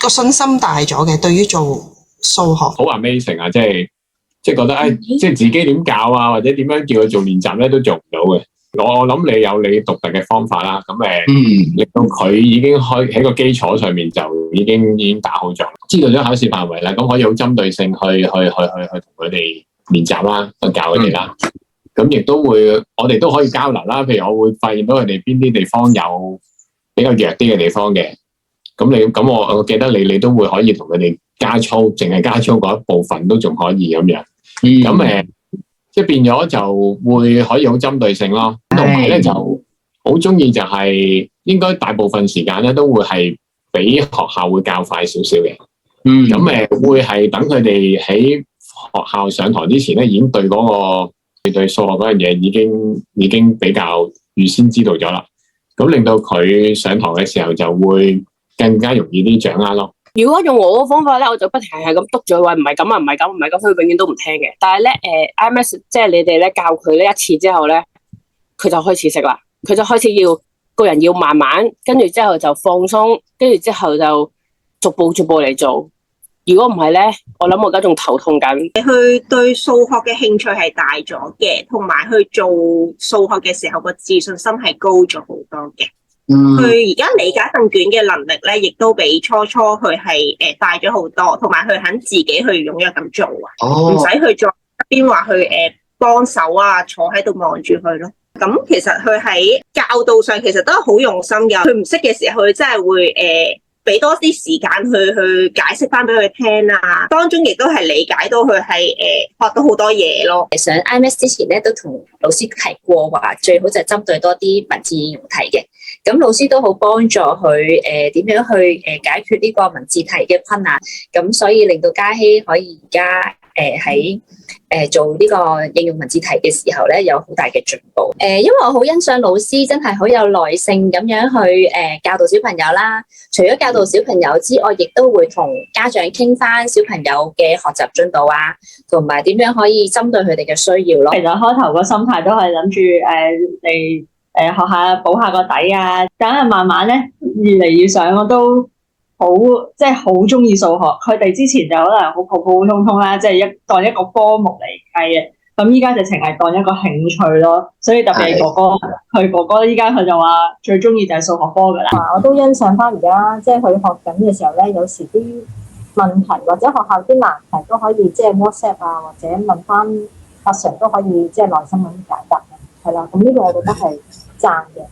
個信心大咗嘅，對於做數學好 amazing 啊！即係覺得即係自己點教啊，或者點樣叫佢做練習咧，都做唔到嘅。我諗你有你獨特嘅方法啦，咁令到佢已經喺個基礎上面就已經打好咗，知道咗考試範圍啦，咁可以好針對性去同佢哋練習啦，去教佢哋啦。咁亦都會，我哋都可以交流啦。譬如我會發現到佢哋邊啲地方有比較弱啲嘅地方嘅，咁我記得你都會可以同佢哋加操，淨係加操嗰一部分都仲可以咁樣。咁即係變咗就會可以好針對性咯。同埋咧就好中意就係應該大部分時間咧都會係比學校會較快少少嘅。咁會係等佢哋喺學校上堂之前咧已經對嗰個對數學嗰樣嘢已經比較預先知道咗啦。咁令到佢上堂嘅時候就會更加容易啲掌握咯。如果用我嘅方法咧，我就不停係咁督住佢話唔係咁啊，唔係咁，唔係咁，佢永遠都唔聽嘅。但係咧，IMATS 即係你哋咧教佢呢一次之後咧，佢就開始識啦，佢就開始要個人要慢慢，跟住之後就放鬆，跟住之後就逐步嚟做。如果唔係咧，我諗我而家仲頭痛緊。佢對數學嘅興趣係大咗嘅，同埋去做數學嘅時候個自信心係高咗好多嘅。佢而家理解份卷嘅能力咧，亦都比初佢係大咗好多，同埋佢肯自己去踴躍咁做啊，唔使去再一邊話去幫手啊，坐喺度望住佢咯。咁其實佢喺教導上其實都係好用心㗎。佢唔識嘅時候，佢真係會俾多啲時間去解釋翻俾佢聽啊，當中亦都係理解到佢係學到好多嘢咯。上 IMATS 之前咧，都同老師提過話，最好就係針對多啲文字應用題嘅。咁老師都好幫助佢點樣去解決呢個文字題嘅困難。咁所以令到嘉希可以而家喺做呢個應用文字題嘅時候咧，有好大嘅進步。因為我好欣賞老師真係好有耐性咁樣去教導小朋友啦。除咗教導小朋友之外，亦都會同家長傾翻小朋友嘅學習進度啊，同埋點樣可以針對佢哋嘅需要咯。其實開頭個心態都係諗住嚟學下補下個底啊，等係慢慢咧越嚟越上，我都好即係好中意數學。佢哋之前就可能好普普通通啦，即係當一個科目嚟計嘅。咁依家直情係當一個興趣咯，所以特別係哥哥依家佢就話最中意就係數學科噶啦。我都欣賞翻而家即係佢學緊嘅時候咧，有時啲問題或者學校啲難題都可以即係 WhatsApp 啊，或者問翻阿 Sir 都可以即係耐心咁解答嘅，係啦。咁呢個我覺得係讚嘅。